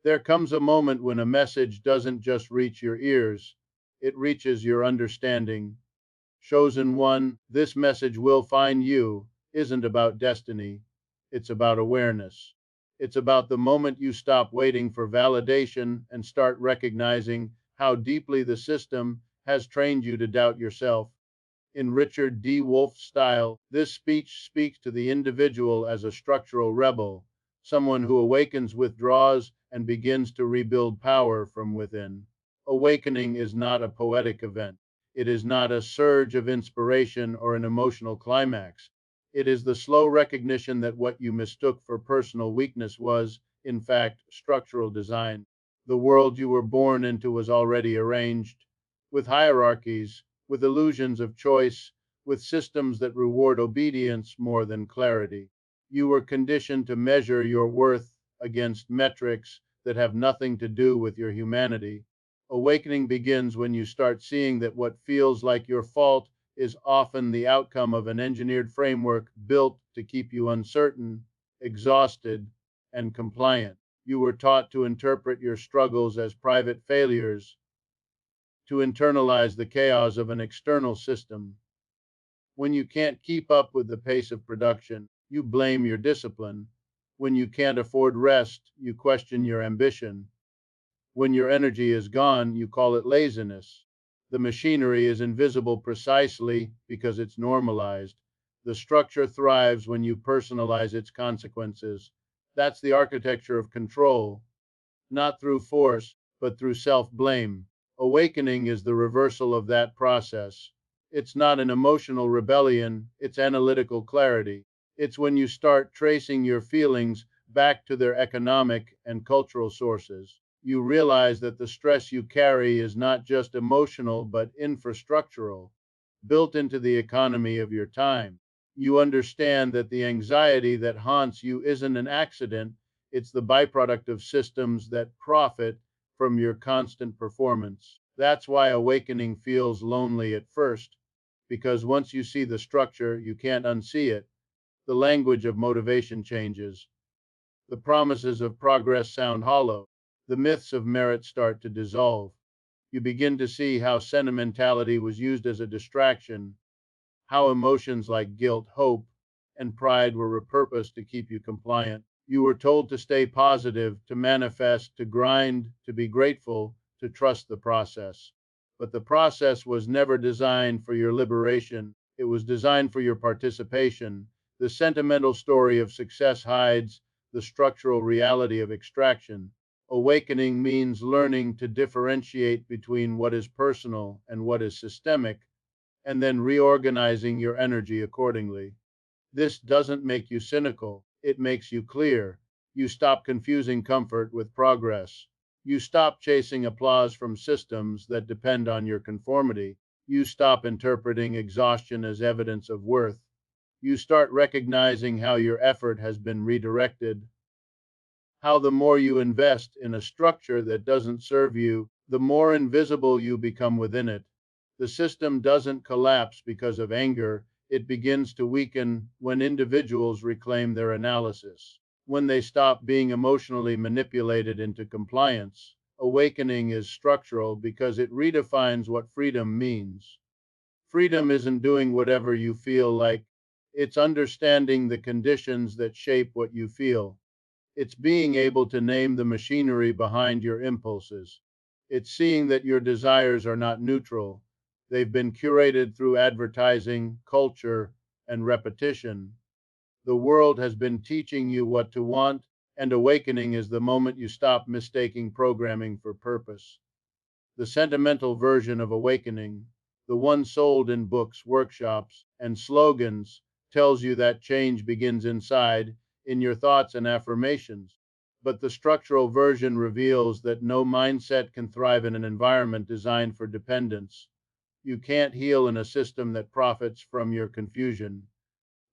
There comes a moment when a message doesn't just reach your ears, it reaches your understanding. Chosen one, this message will find you, isn't about destiny. It's about awareness. It's about the moment you stop waiting for validation and start recognizing how deeply the system has trained you to doubt yourself. In Richard D. Wolff's style, this speech speaks to the individual as a structural rebel, someone who awakens, withdraws, and begins to rebuild power from within. Awakening is not a poetic event. It is not a surge of inspiration or an emotional climax. It is the slow recognition that what you mistook for personal weakness was, in fact, structural design. The world you were born into was already arranged with hierarchies, with illusions of choice, with systems that reward obedience more than clarity. You were conditioned to measure your worth against metrics that have nothing to do with your humanity. Awakening begins when you start seeing that what feels like your fault is often the outcome of an engineered framework built to keep you uncertain, exhausted, and compliant. You were taught to interpret your struggles as private failures, to internalize the chaos of an external system. When you can't keep up with the pace of production, you blame your discipline. When you can't afford rest, you question your ambition. When your energy is gone, you call it laziness. The machinery is invisible precisely because it's normalized. The structure thrives when you personalize its consequences. That's the architecture of control, not through force, but through self blame. Awakening is the reversal of that process. It's not an emotional rebellion, it's analytical clarity. It's when you start tracing your feelings back to their economic and cultural sources. You realize that the stress you carry is not just emotional, but infrastructural, built into the economy of your time. You understand that the anxiety that haunts you isn't an accident, it's the byproduct of systems that profit from your constant performance. That's why awakening feels lonely at first, because once you see the structure, you can't unsee it. The language of motivation changes. The promises of progress sound hollow. The myths of merit start to dissolve. You begin to see how sentimentality was used as a distraction, how emotions like guilt, hope, and pride were repurposed to keep you compliant. You were told to stay positive, to manifest, to grind, to be grateful, to trust the process. But the process was never designed for your liberation, it was designed for your participation. The sentimental story of success hides the structural reality of extraction. Awakening means learning to differentiate between what is personal and what is systemic, and then reorganizing your energy accordingly. This doesn't make you cynical, it makes you clear. You stop confusing comfort with progress. You stop chasing applause from systems that depend on your conformity. You stop interpreting exhaustion as evidence of worth. You start recognizing how your effort has been redirected, how the more you invest in a structure that doesn't serve you, the more invisible you become within it. The system doesn't collapse because of anger, it begins to weaken when individuals reclaim their analysis, when they stop being emotionally manipulated into compliance. Awakening is structural because it redefines what freedom means. Freedom isn't doing whatever you feel like, it's understanding the conditions that shape what you feel. It's being able to name the machinery behind your impulses. It's seeing that your desires are not neutral. They've been curated through advertising, culture, and repetition. The world has been teaching you what to want, and awakening is the moment you stop mistaking programming for purpose. The sentimental version of awakening, the one sold in books, workshops, and slogans, tells you that change begins inside, in your thoughts and affirmations. But the structural version reveals that no mindset can thrive in an environment designed for dependence. You can't heal in a system that profits from your confusion.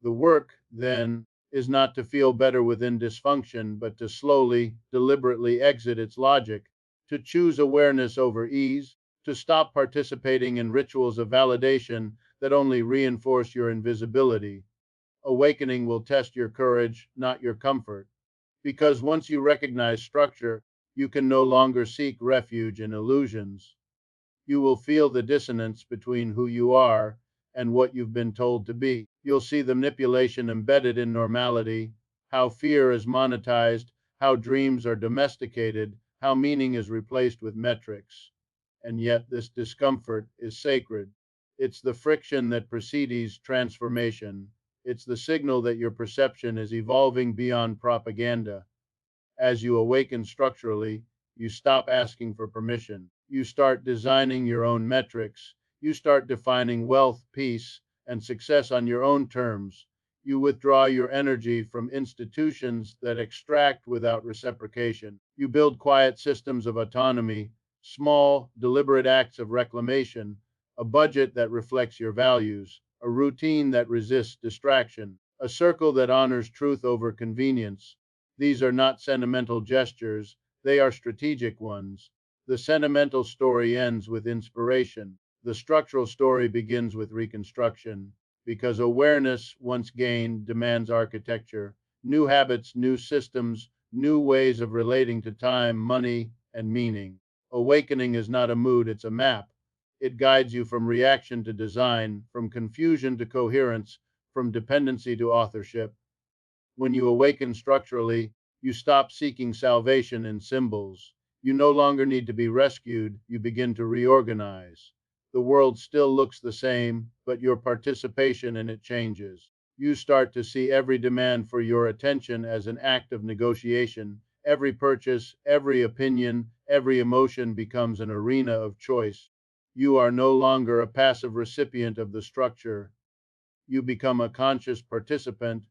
The work, then, is not to feel better within dysfunction, but to slowly, deliberately exit its logic, to choose awareness over ease, to stop participating in rituals of validation that only reinforce your invisibility. Awakening will test your courage, not your comfort. Because once you recognize structure, You can no longer seek refuge in illusions. You will feel the dissonance between who you are and what you've been told to be. You'll see the manipulation embedded in normality, how fear is monetized, how dreams are domesticated, how meaning is replaced with metrics. And yet, this discomfort is sacred. It's the friction that precedes transformation. It's the signal that your perception is evolving beyond propaganda. As you awaken structurally, you stop asking for permission. You start designing your own metrics. You start defining wealth, peace, and success on your own terms. You withdraw your energy from institutions that extract without reciprocation. You build quiet systems of autonomy, small, deliberate acts of reclamation, a budget that reflects your values, a routine that resists distraction, a circle that honors truth over convenience. These are not sentimental gestures, they are strategic ones. The sentimental story ends with inspiration. The structural story begins with reconstruction, because awareness, once gained, demands architecture, new habits, new systems, new ways of relating to time, money, and meaning. Awakening is not a mood, it's a map. It guides you from reaction to design, from confusion to coherence, from dependency to authorship. When you awaken structurally, you stop seeking salvation in symbols. You no longer need to be rescued, you begin to reorganize. The world still looks the same, but your participation in it changes. You start to see every demand for your attention as an act of negotiation. Every purchase, every opinion, every emotion becomes an arena of choice. You are no longer a passive recipient of the structure. You become a conscious participant,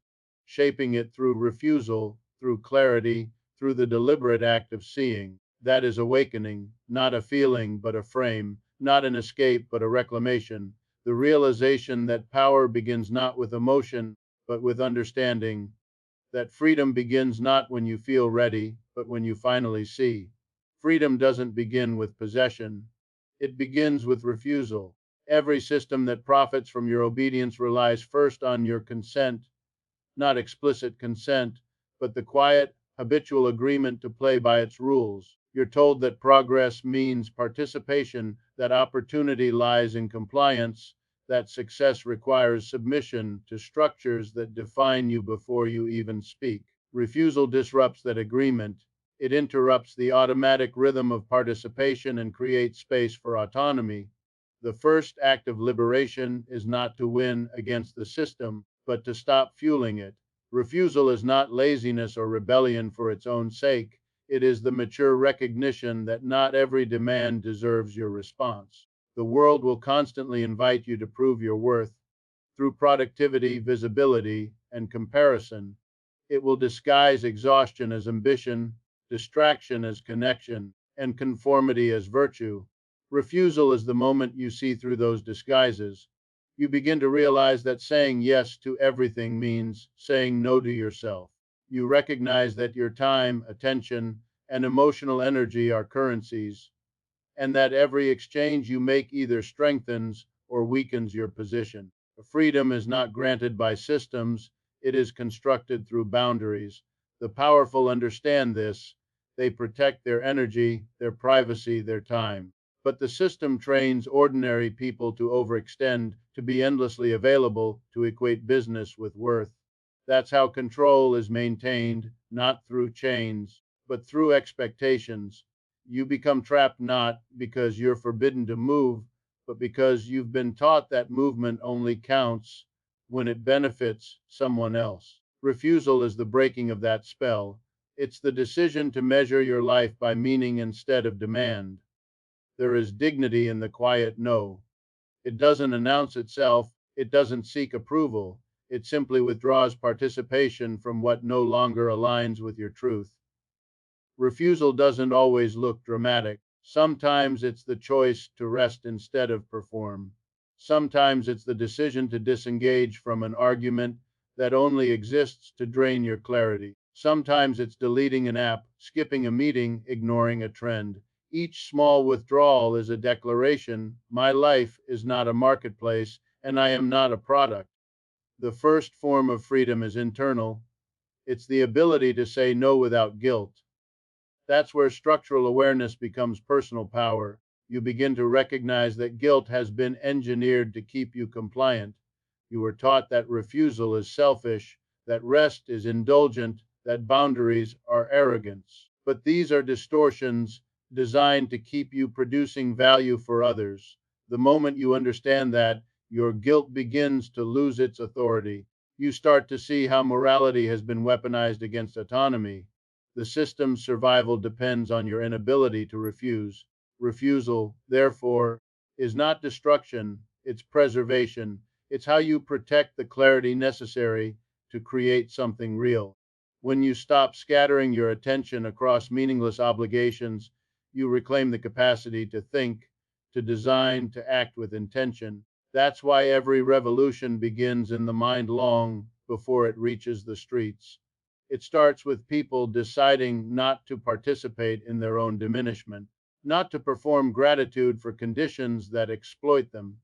shaping it through refusal, through clarity, through the deliberate act of seeing. That is awakening, not a feeling, but a frame, not an escape, but a reclamation. The realization that power begins not with emotion, but with understanding, that freedom begins not when you feel ready, but when you finally see. Freedom doesn't begin with possession, it begins with refusal. Every system that profits from your obedience relies first on your consent, not explicit consent, but the quiet, habitual agreement to play by its rules. You're told that progress means participation, that opportunity lies in compliance, that success requires submission to structures that define you before you even speak. Refusal disrupts that agreement. It interrupts the automatic rhythm of participation and creates space for autonomy. The first act of liberation is not to win against the system, but to stop fueling it. Refusal is not laziness or rebellion for its own sake. It is the mature recognition that not every demand deserves your response. The world will constantly invite you to prove your worth through productivity, visibility, and comparison. It will disguise exhaustion as ambition, distraction as connection, and conformity as virtue. Refusal is the moment you see through those disguises. You begin to realize that saying yes to everything means saying no to yourself. You recognize that your time, attention, and emotional energy are currencies, and that every exchange you make either strengthens or weakens your position. Freedom is not granted by systems, it is constructed through boundaries. The powerful understand this. They protect their energy, their privacy, their time. But the system trains ordinary people to overextend, to be endlessly available, to equate business with worth. That's how control is maintained, not through chains, but through expectations. You become trapped not because you're forbidden to move, but because you've been taught that movement only counts when it benefits someone else. Refusal is the breaking of that spell. It's the decision to measure your life by meaning instead of demand. There is dignity in the quiet no. It doesn't announce itself, it doesn't seek approval. It simply withdraws participation from what no longer aligns with your truth. Refusal doesn't always look dramatic. Sometimes it's the choice to rest instead of perform. Sometimes it's the decision to disengage from an argument that only exists to drain your clarity. Sometimes it's deleting an app, skipping a meeting, ignoring a trend. Each small withdrawal is a declaration: my life is not a marketplace, and I am not a product. The first form of freedom is internal. It's the ability to say no without guilt. That's where structural awareness becomes personal power. You begin to recognize that guilt has been engineered to keep you compliant. You were taught that refusal is selfish, that rest is indulgent, that boundaries are arrogance. But these are distortions designed to keep you producing value for others. The moment you understand that, your guilt begins to lose its authority. You start to see how morality has been weaponized against autonomy. The system's survival depends on your inability to refuse. Refusal, therefore, is not destruction, it's preservation. It's how you protect the clarity necessary to create something real. When you stop scattering your attention across meaningless obligations, you reclaim the capacity to think, to design, to act with intention. That's why every revolution begins in the mind long before it reaches the streets. It starts with people deciding not to participate in their own diminishment, not to perform gratitude for conditions that exploit them,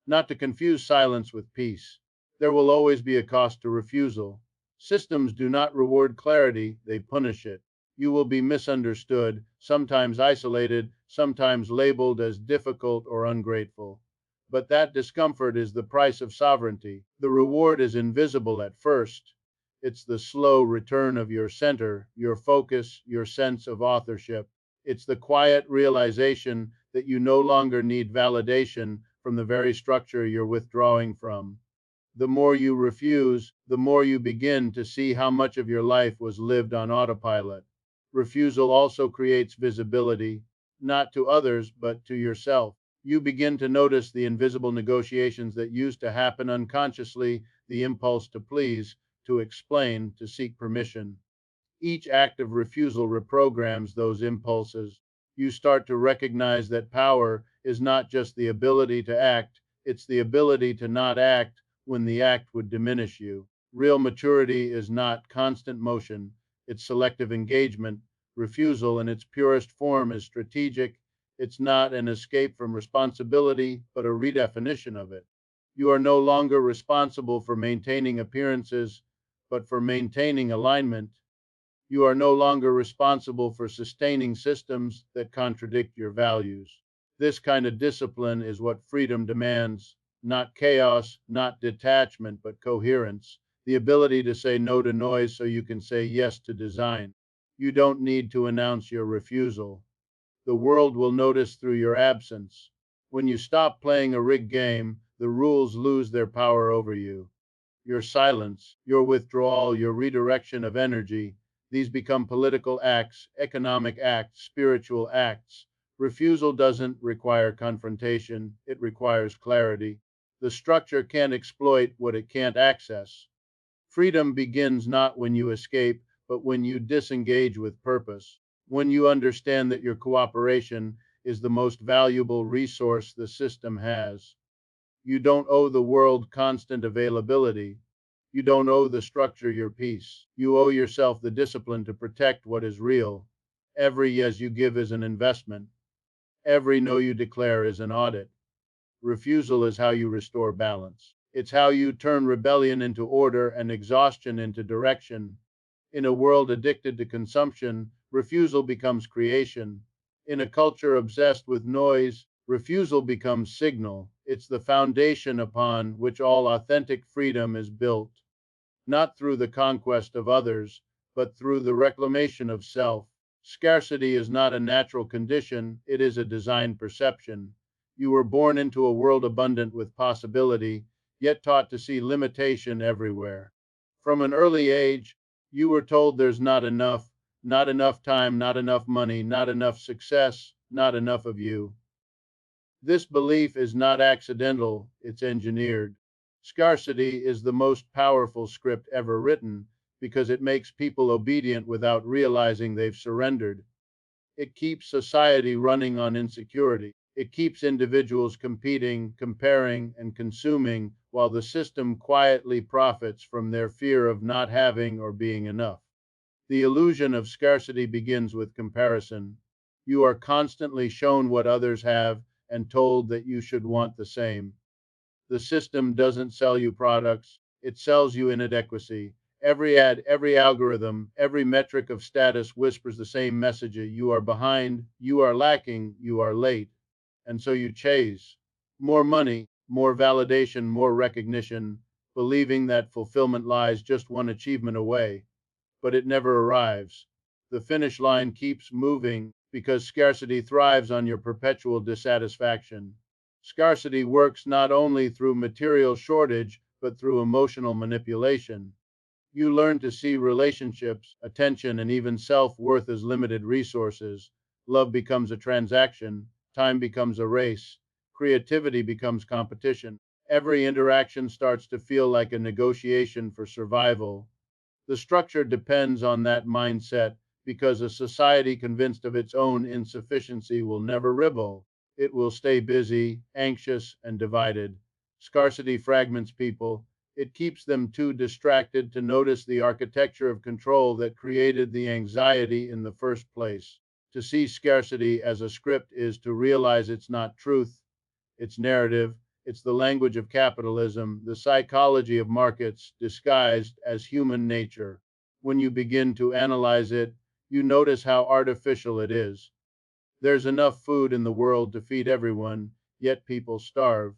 not to confuse silence with peace. There will always be a cost to refusal. Systems do not reward clarity, they punish it. You will be misunderstood, sometimes isolated, sometimes labeled as difficult or ungrateful. But that discomfort is the price of sovereignty. The reward is invisible at first. It's the slow return of your center, your focus, your sense of authorship. It's the quiet realization that you no longer need validation from the very structure you're withdrawing from. The more you refuse, the more you begin to see how much of your life was lived on autopilot. Refusal also creates visibility, not to others, but to yourself. You begin to notice the invisible negotiations that used to happen unconsciously, the impulse to please, to explain, to seek permission. Each act of refusal reprograms those impulses. You start to recognize that power is not just the ability to act, it's the ability to not act when the act would diminish you. Real maturity is not constant motion, it's selective engagement. Refusal in its purest form is strategic. It's not an escape from responsibility, but a redefinition of it. You are no longer responsible for maintaining appearances, but for maintaining alignment. You are no longer responsible for sustaining systems that contradict your values. This kind of discipline is what freedom demands, not chaos, not detachment, but coherence, the ability to say no to noise so you can say yes to design. You don't need to announce your refusal. The world will notice through your absence. When you stop playing a rigged game, the rules lose their power over you. Your silence, your withdrawal, your redirection of energy, these become political acts, economic acts, spiritual acts. Refusal doesn't require confrontation, it requires clarity. The structure can't exploit what it can't access. Freedom begins not when you escape, but when you disengage with purpose. When you understand that your cooperation is the most valuable resource the system has. You don't owe the world constant availability. You don't owe the structure your peace. You owe yourself the discipline to protect what is real. Every yes you give is an investment. Every no you declare is an audit. Refusal is how you restore balance. It's how you turn rebellion into order and exhaustion into direction. In a world addicted to consumption, refusal becomes creation. In a culture obsessed with noise, refusal becomes signal. It's the foundation upon which all authentic freedom is built, not through the conquest of others, but through the reclamation of self. Scarcity is not a natural condition, it is a design perception. You were born into a world abundant with possibility, yet taught to see limitation everywhere. From an early age, you were told there's not enough time, not enough money, not enough success, not enough of you. This belief is not accidental, it's engineered. Scarcity is the most powerful script ever written because it makes people obedient without realizing they've surrendered. It keeps society running on insecurity. It keeps individuals competing, comparing, and consuming while the system quietly profits from their fear of not having or being enough. The illusion of scarcity begins with comparison. You are constantly shown what others have and told that you should want the same. The system doesn't sell you products, it sells you inadequacy. Every ad, every algorithm, every metric of status whispers the same message: you are behind, you are lacking, you are late. And so you chase more money, more validation, more recognition, believing that fulfillment lies just one achievement away, but it never arrives. The finish line keeps moving because scarcity thrives on your perpetual dissatisfaction. Scarcity works not only through material shortage, but through emotional manipulation. You learn to see relationships, attention, and even self worth as limited resources. Love becomes a transaction, time becomes a race, creativity becomes competition. Every interaction starts to feel like a negotiation for survival. The structure depends on that mindset because a society convinced of its own insufficiency will never rebel. It will stay busy, anxious, and divided. Scarcity fragments people. It keeps them too distracted to notice the architecture of control that created the anxiety in the first place. To see scarcity as a script is to realize it's not truth, its narrative. It's the language of capitalism, the psychology of markets disguised as human nature. When you begin to analyze it, you notice how artificial it is. There's enough food in the world to feed everyone, yet people starve.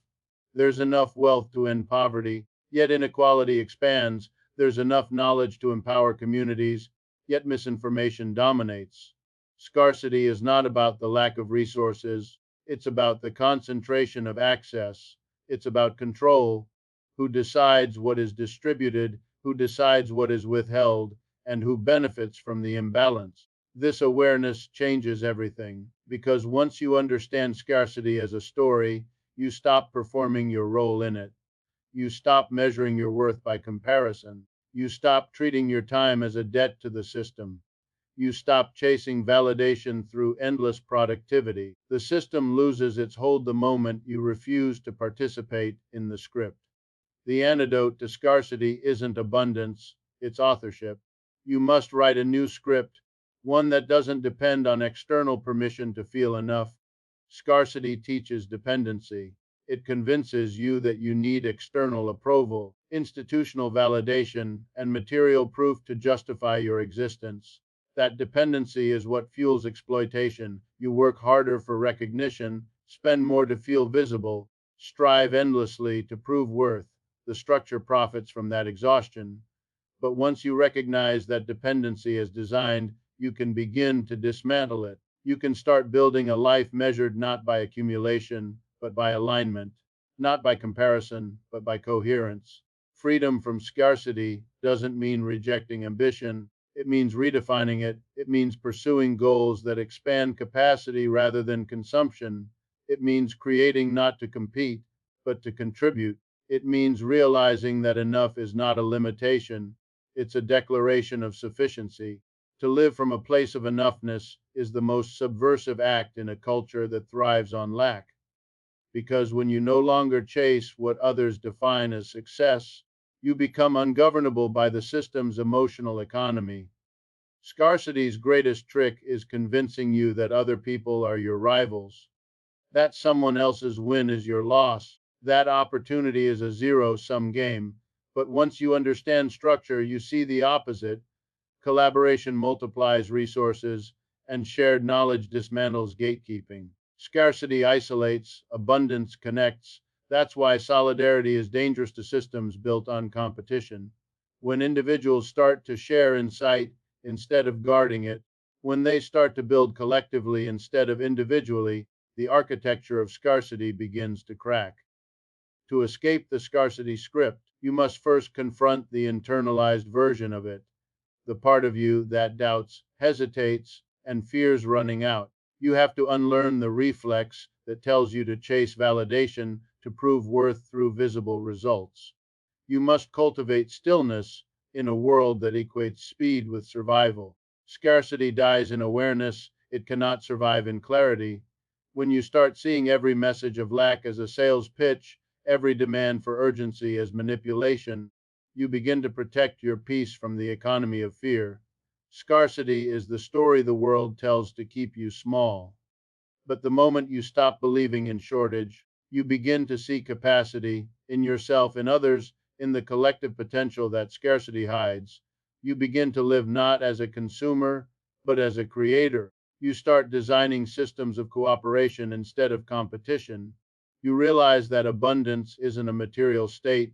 There's enough wealth to end poverty, yet inequality expands. There's enough knowledge to empower communities, yet misinformation dominates. Scarcity is not about the lack of resources, it's about the concentration of access. It's about control: who decides what is distributed, who decides what is withheld, and who benefits from the imbalance. This awareness changes everything because once you understand scarcity as a story, you stop performing your role in it. You stop measuring your worth by comparison. You stop treating your time as a debt to the system. You stop chasing validation through endless productivity. The system loses its hold the moment you refuse to participate in the script. The antidote to scarcity isn't abundance, it's authorship. You must write a new script, one that doesn't depend on external permission to feel enough. Scarcity teaches dependency. It convinces you that you need external approval, institutional validation, and material proof to justify your existence. That dependency is what fuels exploitation. You work harder for recognition, spend more to feel visible, strive endlessly to prove worth. The structure profits from that exhaustion. But once you recognize that dependency is designed, you can begin to dismantle it. You can start building a life measured not by accumulation, but by alignment, not by comparison, but by coherence. Freedom from scarcity doesn't mean rejecting ambition, it means redefining it. It means pursuing goals that expand capacity rather than consumption. It means creating not to compete, but to contribute. It means realizing that enough is not a limitation, it's a declaration of sufficiency. To live from a place of enoughness is the most subversive act in a culture that thrives on lack. Because when you no longer chase what others define as success, you become ungovernable by the system's emotional economy. Scarcity's greatest trick is convincing you that other people are your rivals, that someone else's win is your loss, that opportunity is a zero sum game. But once you understand structure, you see the opposite. Collaboration multiplies resources, and shared knowledge dismantles gatekeeping. Scarcity isolates, abundance connects. That's why solidarity is dangerous to systems built on competition. When individuals start to share insight instead of guarding it, when they start to build collectively instead of individually, the architecture of scarcity begins to crack. To escape the scarcity script, you must first confront the internalized version of it, the part of you that doubts, hesitates, and fears running out. You have to unlearn the reflex that tells you to chase validation to prove worth through visible results. You must cultivate stillness in a world that equates speed with survival. Scarcity dies in awareness, it cannot survive in clarity. When you start seeing every message of lack as a sales pitch, every demand for urgency as manipulation, you begin to protect your peace from the economy of fear. Scarcity is the story the world tells to keep you small. But the moment you stop believing in shortage, you begin to see capacity in yourself, in others, In the collective potential that scarcity hides, you begin to live not as a consumer, but as a creator. You start designing systems of cooperation instead of competition. You realize that abundance isn't a material state,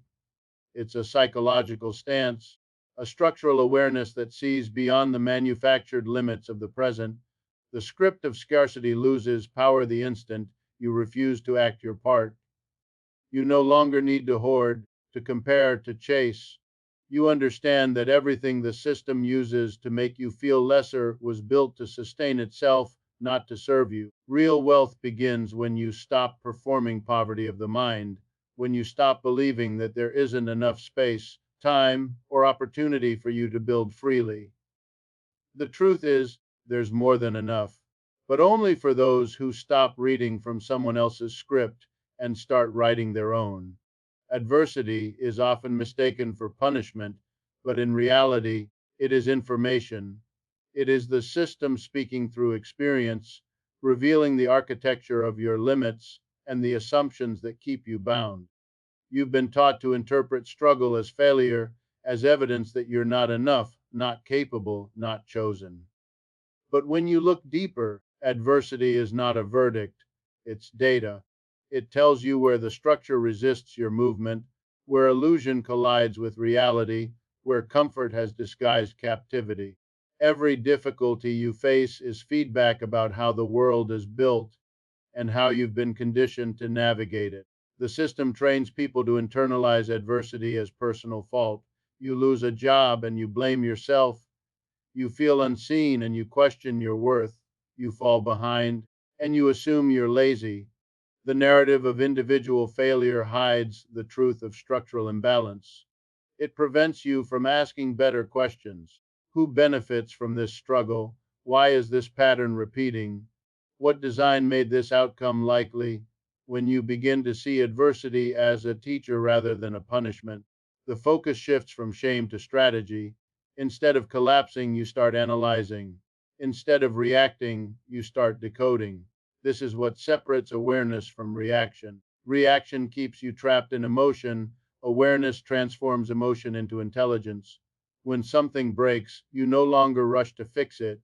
it's a psychological stance, a structural awareness that sees beyond the manufactured limits of the present. The script of scarcity loses power the instant you refuse to act your part. You no longer need to hoard, to compare, to chase. You understand that everything the system uses to make you feel lesser was built to sustain itself, not to serve you. Real wealth begins when you stop performing poverty of the mind, when you stop believing that there isn't enough space, time, or opportunity for you to build freely. The truth is, there's more than enough, but only for those who stop reading from someone else's script and start writing their own. Adversity is often mistaken for punishment, but in reality, it is information. It is the system speaking through experience, revealing the architecture of your limits and the assumptions that keep you bound. You've been taught to interpret struggle as failure, as evidence that you're not enough, not capable, not chosen. But when you look deeper, adversity is not a verdict, it's data. It tells you where the structure resists your movement, where illusion collides with reality, where comfort has disguised captivity. Every difficulty you face is feedback about how the world is built and how you've been conditioned to navigate it. The system trains people to internalize adversity as personal fault. You lose a job and you blame yourself. You feel unseen and you question your worth. You fall behind and you assume you're lazy. The narrative of individual failure hides the truth of structural imbalance. It prevents you from asking better questions. Who benefits from this struggle? Why is this pattern repeating? What design made this outcome likely? When you begin to see adversity as a teacher rather than a punishment, the focus shifts from shame to strategy. Instead of collapsing, you start analyzing. Instead of reacting, you start decoding. This is what separates awareness from reaction. Reaction keeps you trapped in emotion. Awareness transforms emotion into intelligence. When something breaks, you no longer rush to fix it,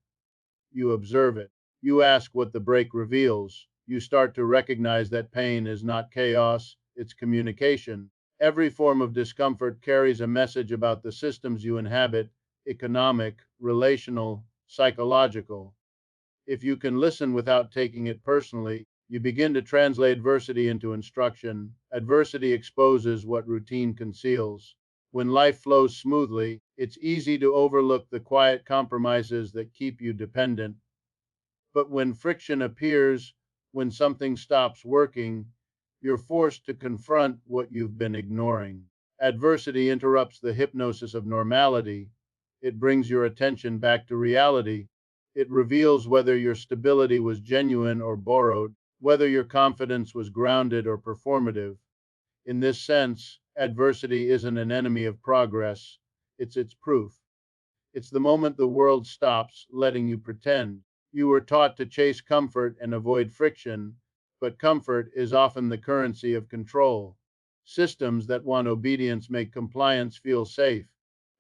you observe it. You ask what the break reveals. You start to recognize that pain is not chaos, it's communication. Every form of discomfort carries a message about the systems you inhabit: economic, relational, psychological. If you can listen without taking it personally, you begin to translate adversity into instruction. Adversity exposes what routine conceals. When life flows smoothly, it's easy to overlook the quiet compromises that keep you dependent. But when friction appears, when something stops working, you're forced to confront what you've been ignoring. Adversity interrupts the hypnosis of normality. It brings your attention back to reality. It reveals whether your stability was genuine or borrowed, whether your confidence was grounded or performative. In this sense, adversity isn't an enemy of progress, it's its proof. It's the moment the world stops letting you pretend. You were taught to chase comfort and avoid friction, but comfort is often the currency of control. Systems that want obedience make compliance feel safe.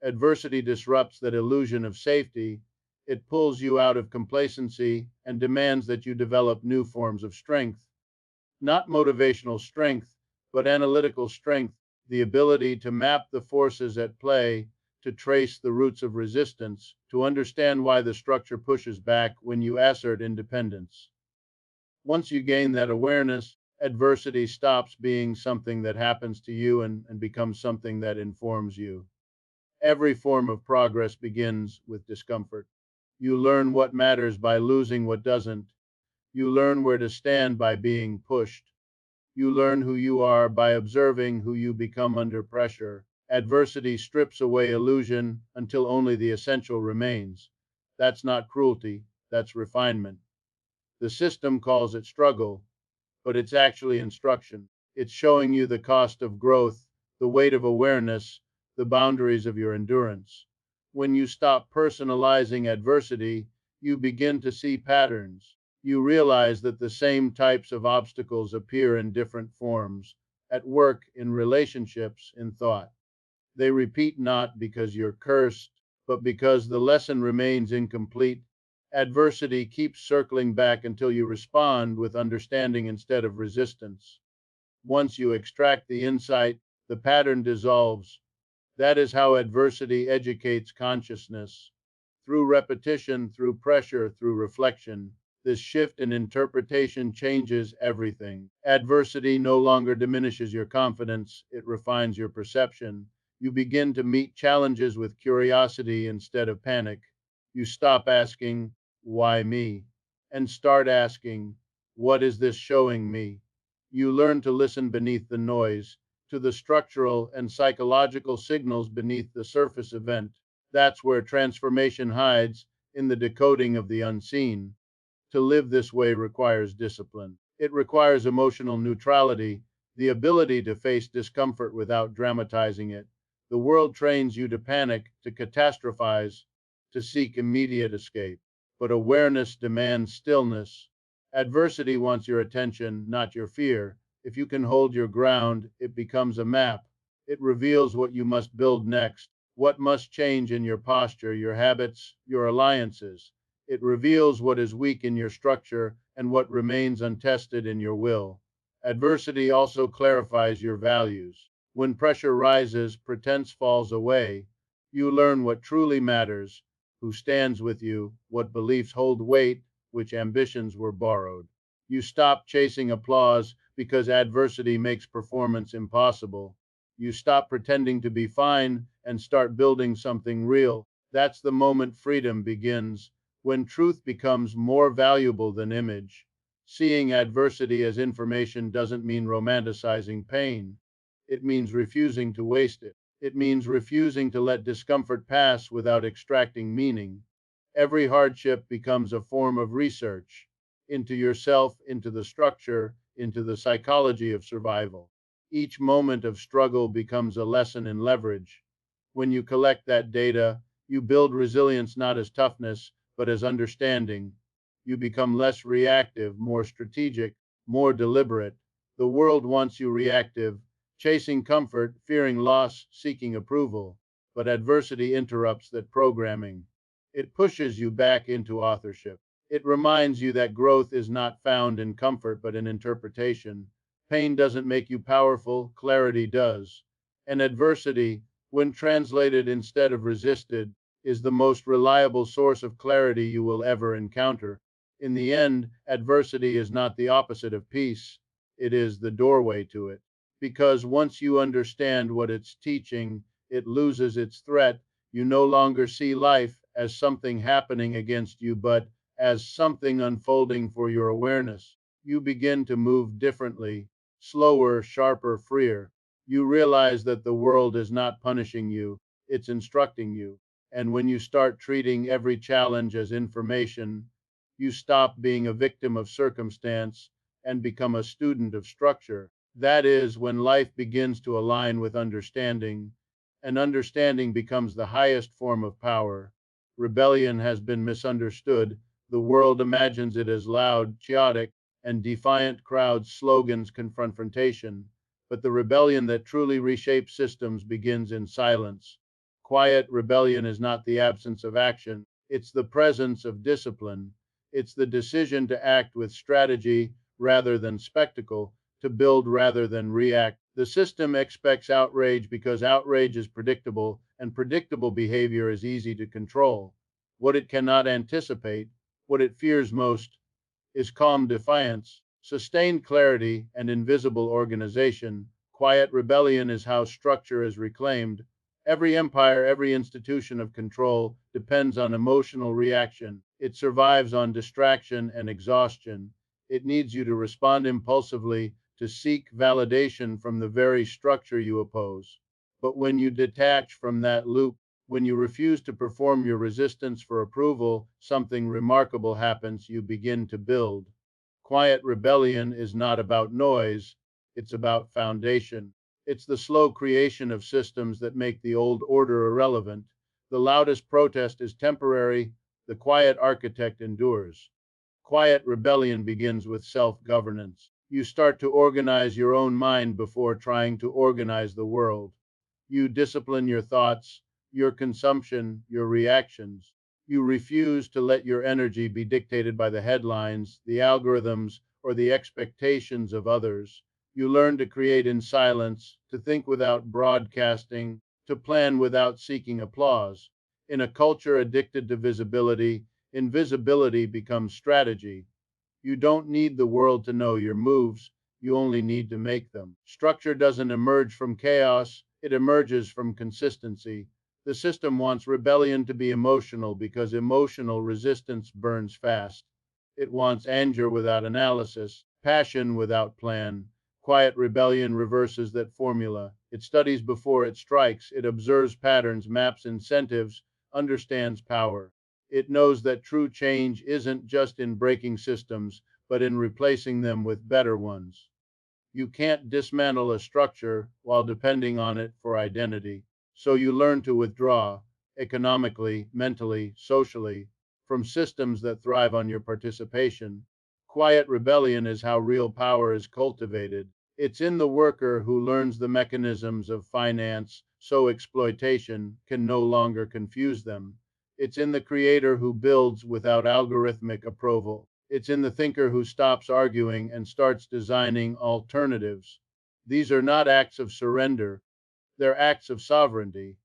Adversity disrupts that illusion of safety. It pulls you out of complacency and demands that you develop new forms of strength. Not motivational strength, but analytical strength, the ability to map the forces at play, to trace the roots of resistance, to understand why the structure pushes back when you assert independence. Once you gain that awareness, adversity stops being something that happens to you and becomes something that informs you. Every form of progress begins with discomfort. You learn what matters by losing what doesn't. You learn where to stand by being pushed. You learn who you are by observing who you become under pressure. Adversity strips away illusion until only the essential remains. That's not cruelty, that's refinement. The system calls it struggle, but it's actually instruction. It's showing you the cost of growth, the weight of awareness, the boundaries of your endurance. When you stop personalizing adversity, you begin to see patterns. You realize that the same types of obstacles appear in different forms: at work, in relationships, in thought. They repeat not because you're cursed, but because the lesson remains incomplete. Adversity keeps circling back until you respond with understanding instead of resistance. Once you extract the insight, the pattern dissolves. That is how adversity educates consciousness. Through repetition, through pressure, through reflection, this shift in interpretation changes everything. Adversity no longer diminishes your confidence, it refines your perception. You begin to meet challenges with curiosity instead of panic. You stop asking, "Why me?" and start asking, "What is this showing me?" You learn to listen beneath the noise, to the structural and psychological signals beneath the surface event. That's where transformation hides, in the decoding of the unseen. To live this way requires discipline. It requires emotional neutrality, the ability to face discomfort without dramatizing it. The world trains you to panic, to catastrophize, to seek immediate escape. But awareness demands stillness. Adversity wants your attention, not your fear. If you can hold your ground, it becomes a map. It reveals what you must build next, what must change in your posture, your habits, your alliances. It reveals what is weak in your structure and what remains untested in your will. Adversity also clarifies your values. When pressure rises, pretense falls away. You learn what truly matters, who stands with you, what beliefs hold weight, which ambitions were borrowed. You stop chasing applause because adversity makes performance impossible. You stop pretending to be fine and start building something real. That's the moment freedom begins, when truth becomes more valuable than image. Seeing adversity as information doesn't mean romanticizing pain. It means refusing to waste it. It means refusing to let discomfort pass without extracting meaning. Every hardship becomes a form of research into yourself, into the structure, into the psychology of survival. Each moment of struggle becomes a lesson in leverage. When you collect that data, you build resilience not as toughness, but as understanding. You become less reactive, more strategic, more deliberate. The world wants you reactive, chasing comfort, fearing loss, seeking approval. But adversity interrupts that programming. It pushes you back into authorship. It reminds you that growth is not found in comfort, but in interpretation. Pain doesn't make you powerful, clarity does. And adversity, when translated instead of resisted, is the most reliable source of clarity you will ever encounter. In the end, adversity is not the opposite of peace, it is the doorway to it. Because once you understand what it's teaching, it loses its threat. You no longer see life as something happening against you, but as something unfolding for your awareness. You begin to move differently, slower, sharper, freer. You realize that the world is not punishing you, it's instructing you. And when you start treating every challenge as information, you stop being a victim of circumstance and become a student of structure. That is when life begins to align with understanding, and understanding becomes the highest form of power. Rebellion has been misunderstood. The world imagines it as loud, chaotic, and defiant crowds, slogans, confrontation. But the rebellion that truly reshapes systems begins in silence. Quiet rebellion is not the absence of action, it's the presence of discipline. It's the decision to act with strategy rather than spectacle, to build rather than react. The system expects outrage because outrage is predictable, and predictable behavior is easy to control. What it cannot anticipate, what it fears most, is calm defiance, sustained clarity, and invisible organization. Quiet rebellion is how structure is reclaimed. Every empire, every institution of control depends on emotional reaction. It survives on distraction and exhaustion. It needs you to respond impulsively, to seek validation from the very structure you oppose. But when you detach from that loop, when you refuse to perform your resistance for approval, something remarkable happens. You begin to build. Quiet rebellion is not about noise, it's about foundation. It's the slow creation of systems that make the old order irrelevant. The loudest protest is temporary, the quiet architect endures. Quiet rebellion begins with self governance. You start to organize your own mind before trying to organize the world. You discipline your thoughts, your consumption, your reactions. You refuse to let your energy be dictated by the headlines, the algorithms, or the expectations of others. You learn to create in silence, to think without broadcasting, to plan without seeking applause. In a culture addicted to visibility, invisibility becomes strategy. You don't need the world to know your moves, you only need to make them. Structure doesn't emerge from chaos, it emerges from consistency. The system wants rebellion to be emotional because emotional resistance burns fast. It wants anger without analysis, passion without plan. Quiet rebellion reverses that formula. It studies before it strikes, it observes patterns, maps incentives, understands power. It knows that true change isn't just in breaking systems, but in replacing them with better ones. You can't dismantle a structure while depending on it for identity. So you learn to withdraw economically, mentally, socially from systems that thrive on your participation. Quiet rebellion is how real power is cultivated. It's in the worker who learns the mechanisms of finance so exploitation can no longer confuse them. It's in the creator who builds without algorithmic approval. It's in the thinker who stops arguing and starts designing alternatives. These are not acts of surrender, they're acts of sovereignty.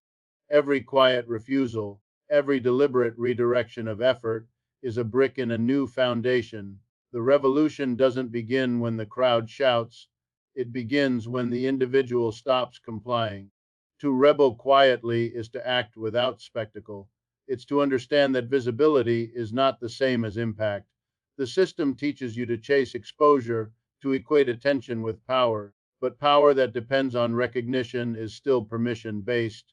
Every quiet refusal, every deliberate redirection of effort is a brick in a new foundation. The revolution doesn't begin when the crowd shouts, it begins when the individual stops complying. To rebel quietly is to act without spectacle. It's to understand that visibility is not the same as impact. The system teaches you to chase exposure, to equate attention with power, but power that depends on recognition is still permission based.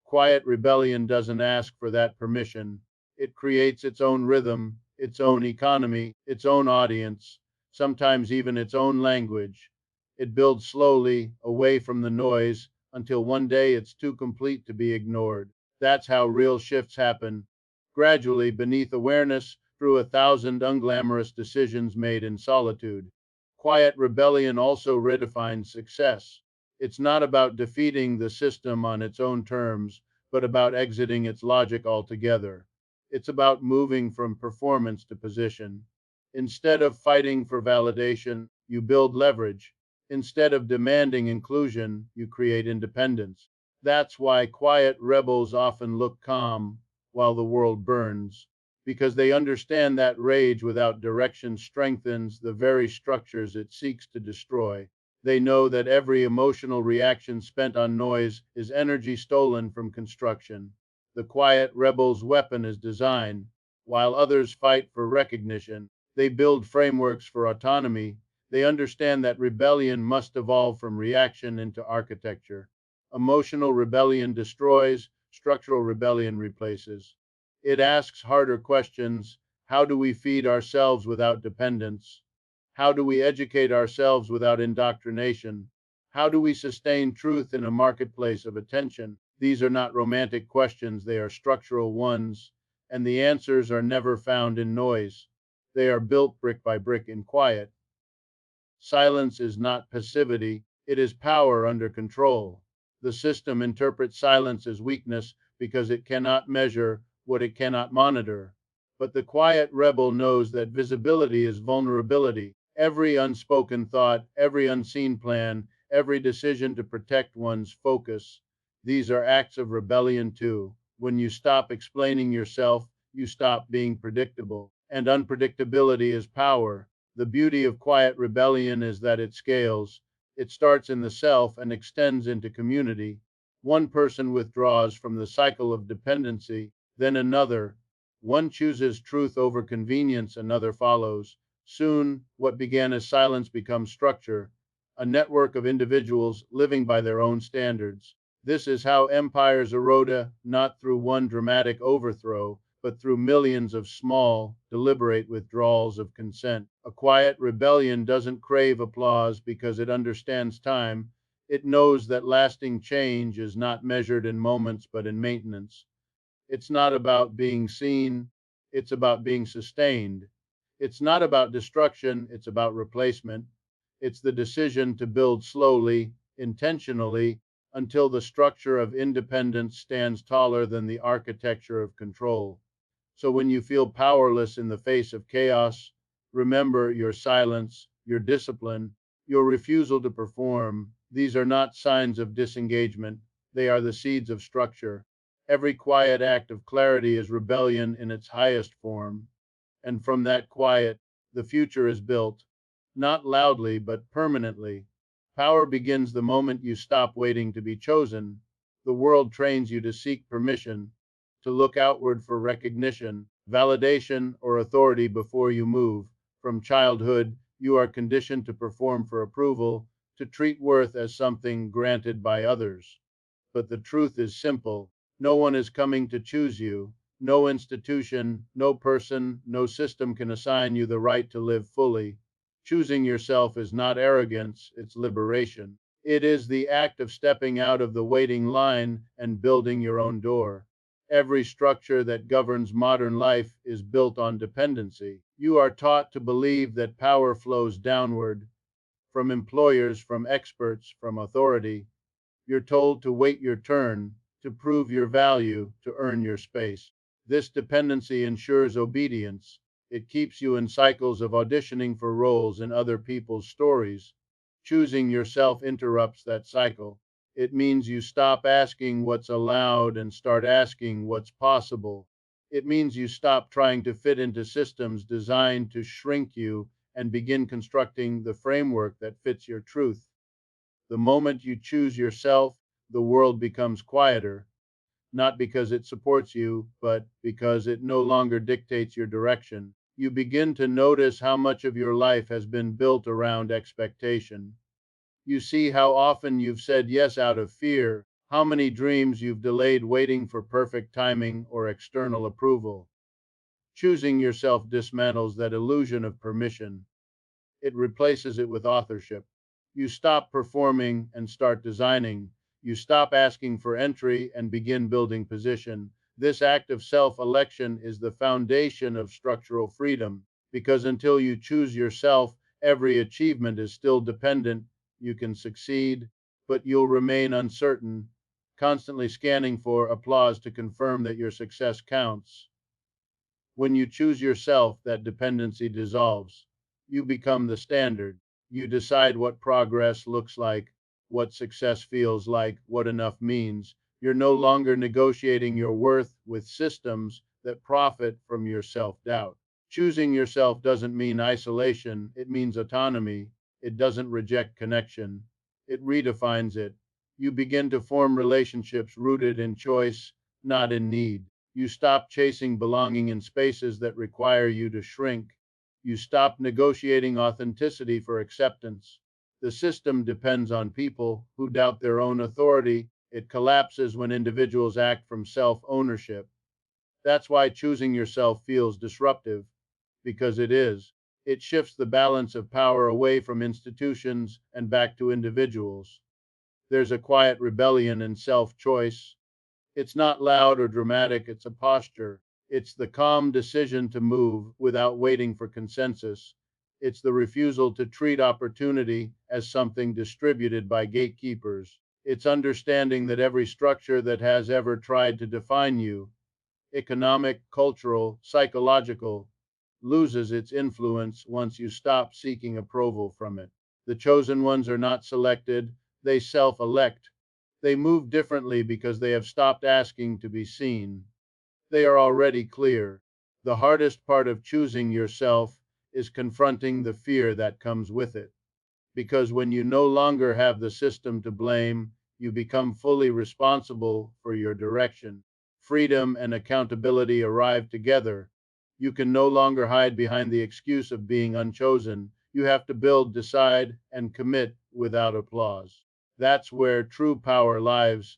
Quiet rebellion doesn't ask for that permission. It creates its own rhythm, its own economy, its own audience, sometimes even its own language. It builds slowly, away from the noise, until one day it's too complete to be ignored. That's how real shifts happen, gradually beneath awareness, through a thousand unglamorous decisions made in solitude. Quiet rebellion also redefines success. It's not about defeating the system on its own terms, but about exiting its logic altogether. It's about moving from performance to position. Instead of fighting for validation, you build leverage. Instead of demanding inclusion, you create independence. That's why quiet rebels often look calm while the world burns, because they understand that rage without direction strengthens the very structures it seeks to destroy. They know that every emotional reaction spent on noise is energy stolen from construction. The quiet rebel's weapon is design. While others fight for recognition, they build frameworks for autonomy. They understand that rebellion must evolve from reaction into architecture. Emotional rebellion destroys, structural rebellion replaces. It asks harder questions. How do we feed ourselves without dependence? How do we educate ourselves without indoctrination? How do we sustain truth in a marketplace of attention? These are not romantic questions, they are structural ones, and the answers are never found in noise. They are built brick by brick in quiet. Silence is not passivity, it is power under control. The system interprets silence as weakness because it cannot measure what it cannot monitor. But the quiet rebel knows that visibility is vulnerability. Every unspoken thought, every unseen plan, every decision to protect one's focus, these are acts of rebellion too. When you stop explaining yourself, you stop being predictable. And unpredictability is power. The beauty of quiet rebellion is that it scales. It starts in the self and extends into community. One person withdraws from the cycle of dependency, then another. One chooses truth over convenience, another follows. Soon, what began as silence becomes structure, a network of individuals living by their own standards. This is how empires erode, not through one dramatic overthrow, but through millions of small, deliberate withdrawals of consent. A quiet rebellion doesn't crave applause because it understands time. It knows that lasting change is not measured in moments but in maintenance. It's not about being seen, it's about being sustained. It's not about destruction, it's about replacement. It's the decision to build slowly, intentionally, until the structure of independence stands taller than the architecture of control. So when you feel powerless in the face of chaos, remember your silence, your discipline, your refusal to perform. These are not signs of disengagement, they are the seeds of structure. Every quiet act of clarity is rebellion in its highest form, and from that quiet, the future is built, not loudly, but permanently. Power begins the moment you stop waiting to be chosen. The world trains you to seek permission, to look outward for recognition, validation, or authority before you move. From childhood, you are conditioned to perform for approval, to treat worth as something granted by others. But the truth is simple: no one is coming to choose you. No institution, no person, no system can assign you the right to live fully. Choosing yourself is not arrogance, it's liberation. It is the act of stepping out of the waiting line and building your own door. Every structure that governs modern life is built on dependency. You are taught to believe that power flows downward, from employers, from experts, from authority. You're told to wait your turn, to prove your value, to earn your space. This dependency ensures obedience. It keeps you in cycles of auditioning for roles in other people's stories. Choosing yourself interrupts that cycle. It means you stop asking what's allowed and start asking what's possible. It means you stop trying to fit into systems designed to shrink you and begin constructing the framework that fits your truth. The moment you choose yourself, the world becomes quieter, not because it supports you, but because it no longer dictates your direction. You begin to notice how much of your life has been built around expectation. You see how often you've said yes out of fear, how many dreams you've delayed waiting for perfect timing or external approval. Choosing yourself dismantles that illusion of permission. It replaces it with authorship. You stop performing and start designing. You stop asking for entry and begin building position. This act of self election is the foundation of structural freedom, because until you choose yourself, every achievement is still dependent. You can succeed, but you'll remain uncertain, constantly scanning for applause to confirm that your success counts. When you choose yourself, that dependency dissolves. You become the standard. You decide what progress looks like, what success feels like, what enough means. You're no longer negotiating your worth with systems that profit from your self doubt. Choosing yourself doesn't mean isolation, it means autonomy. It doesn't reject connection, it redefines it. You begin to form relationships rooted in choice, not in need. You stop chasing belonging in spaces that require you to shrink. You stop negotiating authenticity for acceptance. The system depends on people who doubt their own authority. It collapses when individuals act from self ownership. That's why choosing yourself feels disruptive, because it is. It shifts the balance of power away from institutions and back to individuals. There's a quiet rebellion in self choice. It's not loud or dramatic, it's a posture. It's the calm decision to move without waiting for consensus. It's the refusal to treat opportunity as something distributed by gatekeepers. It's understanding that every structure that has ever tried to define you, economic, cultural, psychological, loses its influence once you stop seeking approval from it. The chosen ones are not selected, they self elect. They move differently because they have stopped asking to be seen. They are already clear. The hardest part of choosing yourself is confronting the fear that comes with it. Because when you no longer have the system to blame, you become fully responsible for your direction. Freedom and accountability arrive together. You can no longer hide behind the excuse of being unchosen. You have to build, decide, and commit without applause. That's where true power lies,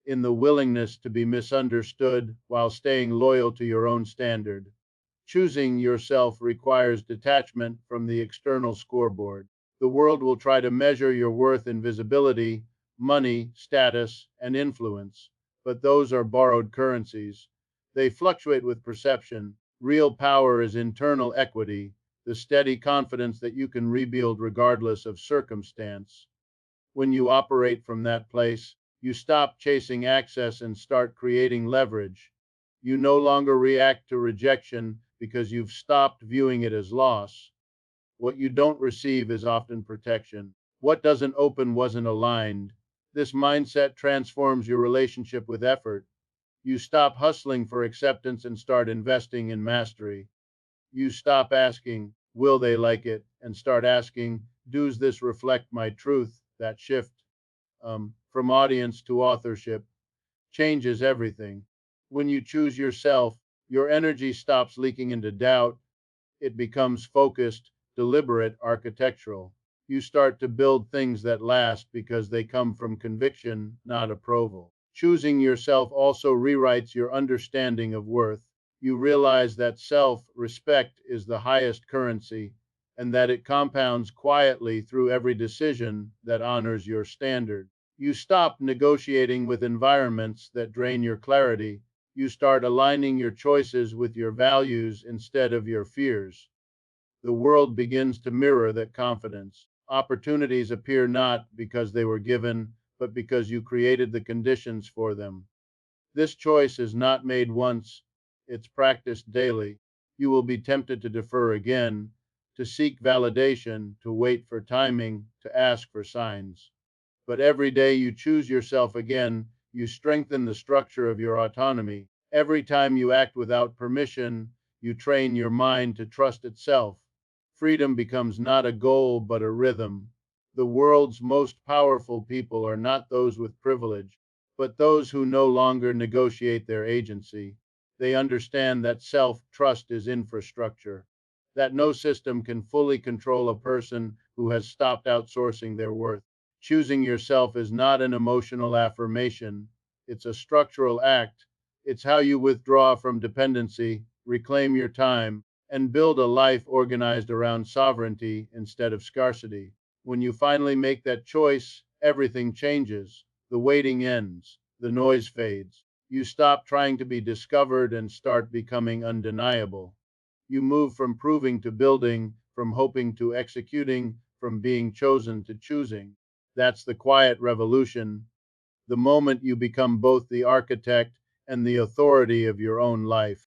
in the willingness to be misunderstood while staying loyal to your own standard. Choosing yourself requires detachment from the external scoreboard. The world will try to measure your worth in visibility, money, status, and influence, but those are borrowed currencies. They fluctuate with perception. Real power is internal equity, the steady confidence that you can rebuild regardless of circumstance. When you operate from that place, You stop chasing access and start creating leverage. You no longer react to rejection because you've stopped viewing it as loss. What you don't receive is often protection. What doesn't open wasn't aligned. This mindset transforms your relationship with effort. You stop hustling for acceptance and start investing in mastery. You stop asking, will they like it? And start asking, does this reflect my truth? That shift from audience to authorship changes everything. When you choose yourself, your energy stops leaking into doubt. It becomes focused, deliberate, architectural. You start to build things that last because they come from conviction, not approval. Choosing yourself also rewrites your understanding of worth. You realize that self respect is the highest currency and that it compounds quietly through every decision that honors your standard. You stop negotiating with environments that drain your clarity. You start aligning your choices with your values instead of your fears. The world begins to mirror that confidence. Opportunities appear not because they were given, but because you created the conditions for them. This choice is not made once, it's practiced daily. You will be tempted to defer again, to seek validation, to wait for timing, to ask for signs. But every day you choose yourself again, you strengthen the structure of your autonomy. Every time you act without permission, you train your mind to trust itself. Freedom becomes not a goal, but a rhythm. The world's most powerful people are not those with privilege, but those who no longer negotiate their agency. They understand that self trust is infrastructure, that no system can fully control a person who has stopped outsourcing their worth. Choosing yourself is not an emotional affirmation, it's a structural act. It's how you withdraw from dependency, reclaim your time, and build a life organized around sovereignty instead of scarcity. When you finally make that choice, everything changes. The waiting ends, the noise fades. You stop trying to be discovered and start becoming undeniable. You move from proving to building, from hoping to executing, from being chosen to choosing. That's the quiet revolution, the moment you become both the architect and the authority of your own life.